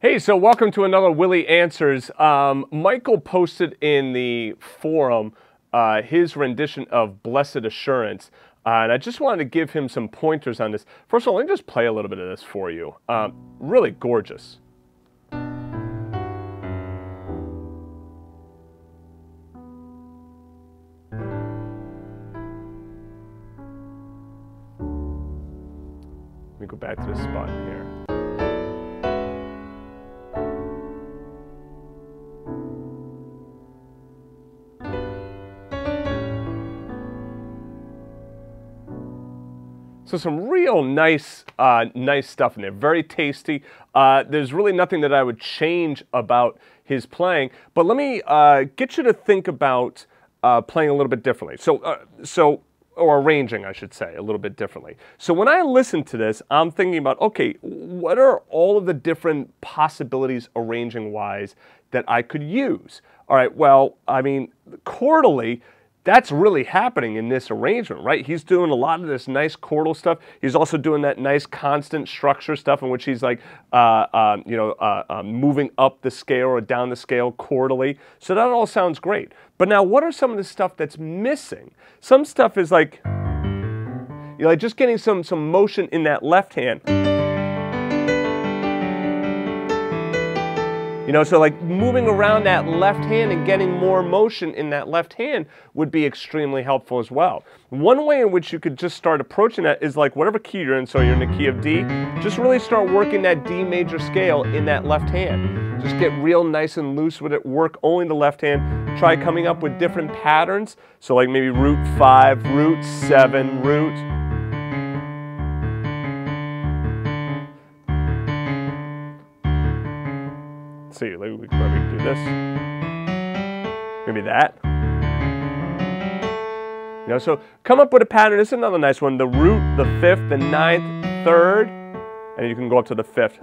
Hey, so welcome to another Willie Answers. Michael posted in the forum his rendition of Blessed Assurance, and I just wanted to give him some pointers on this. First of all, let me just play a little bit of this for you. Really gorgeous. Let me go back to this spot here. So some real nice stuff in there. Very tasty. There's really nothing that I would change about his playing. But let me get you to think about playing a little bit differently. Or arranging, I should say, a little bit differently. So when I listen to this, I'm thinking about, okay, what are all of the different possibilities arranging-wise that I could use? All right, well, I mean, chordally, that's really happening in this arrangement, right? He's doing a lot of this nice chordal stuff. He's also doing that nice constant structure stuff in which he's like, moving up the scale or down the scale chordally. So that all sounds great. But now, what are some of the stuff that's missing? Some stuff is like, just getting some motion in that left hand. So like moving around that left hand and getting more motion in that left hand would be extremely helpful as well. One way in which you could just start approaching that is like whatever key you're in, so you're in the key of D, just really start working that D major scale in that left hand. Just get real nice and loose with it, work only the left hand, try coming up with different patterns, so like maybe root 5, root 7, root. See, we could probably do this. Maybe that. So come up with a pattern. This is another nice one. The root, the 5th, the 9th, 3rd, and you can go up to the 5th.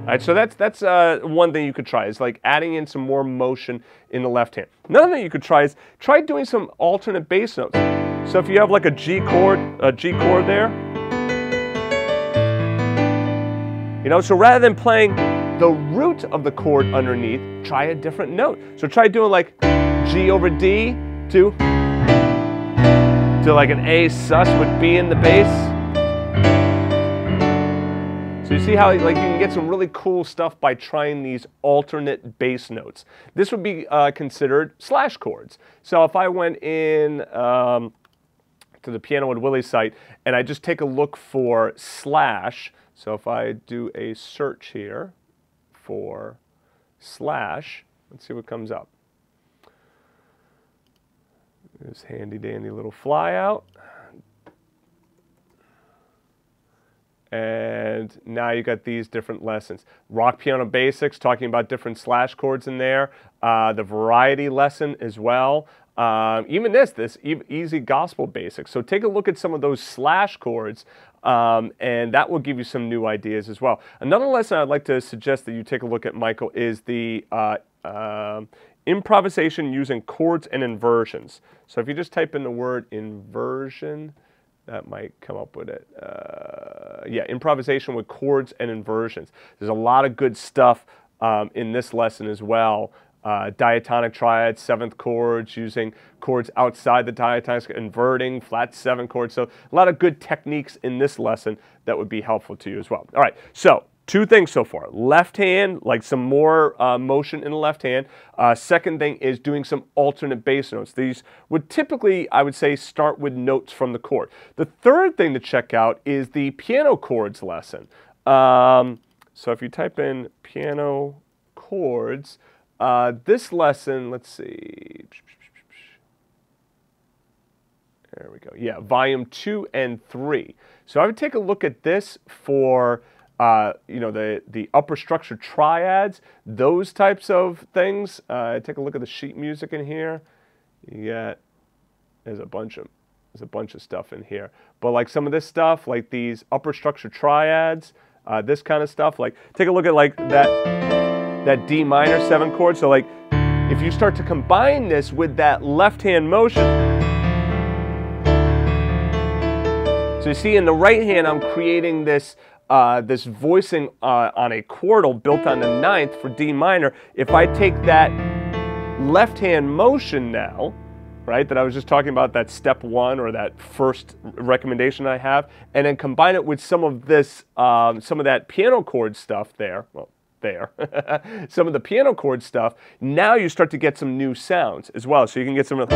All right, so that's one thing you could try, is like adding in some more motion in the left hand. Another thing you could try is try doing some alternate bass notes. So if you have like a G chord there, so rather than playing the root of the chord underneath, try a different note. So try doing like G over D to like an A sus with B in the bass. So you see how like you can get some really cool stuff by trying these alternate bass notes. This would be considered slash chords. So if I went in to the Piano with Willie site and I just take a look for slash, so if I do a search here for slash, let's see what comes up. This handy dandy little flyout. And now you got these different lessons. Rock Piano Basics, talking about different slash chords in there. The variety lesson as well. Even this easy gospel basics. So take a look at some of those slash chords, and that will give you some new ideas as well. Another lesson I'd like to suggest that you take a look at, Michael, is the improvisation using chords and inversions. So if you just type in the word inversion, that might come up with it. Yeah, improvisation with chords and inversions. There's a lot of good stuff in this lesson as well. Diatonic triads, 7th chords, using chords outside the diatonic, inverting, flat 7 chords. So a lot of good techniques in this lesson that would be helpful to you as well. All right, so 2 things so far. Left hand, like some more motion in the left hand. Second thing is doing some alternate bass notes. These would typically, I would say, start with notes from the chord. The third thing to check out is the piano chords lesson. So if you type in piano chords, this lesson, let's see. There we go. Yeah, volume 2 and 3. So I would take a look at this for the upper structure triads, those types of things. Take a look at the sheet music in here. There's a bunch of stuff in here. But like some of this stuff, like these upper structure triads, this kind of stuff, like take a look at like that D minor 7 chord. So like if you start to combine this with that left hand motion, So you see in the right hand, I'm creating this this voicing on a chordal built on the ninth for D minor. If I take that left hand motion now, right, that I was just talking about, that step one or that first recommendation I have, and then combine it with some of this, some of that piano chord stuff there, well, there, some of the piano chord stuff, now you start to get some new sounds as well. So you can get some of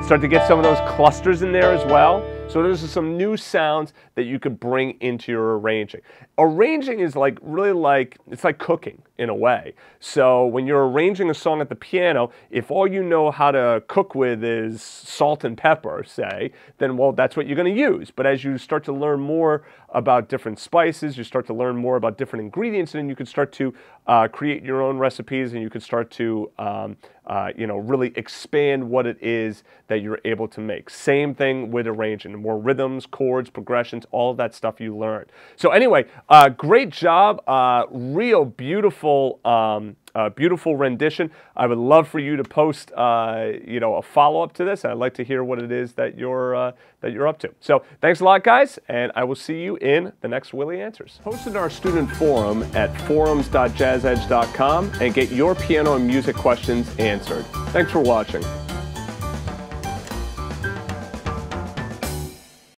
start to get some of those clusters in there as well. So there's some new sounds that you could bring into your arranging. Arranging is like really like, it's like cooking in a way. So when you're arranging a song at the piano, if all you know how to cook with is salt and pepper, say, then well, that's what you're going to use. But as you start to learn more about different spices, you start to learn more about different ingredients, and then you can start to create your own recipes, and you can start to you know, really expand what it is that you're able to make. Same thing with arranging. More rhythms, chords, progressions, all of that stuff you learn. So anyway, great job. Real beautiful, beautiful rendition. I would love for you to post, you know, a follow-up to this. I'd like to hear what it is that you're up to. So thanks a lot, guys, and I will see you in the next Willie Answers. Post in our student forum at forums.jazzedge.com and get your piano and music questions answered. Thanks for watching.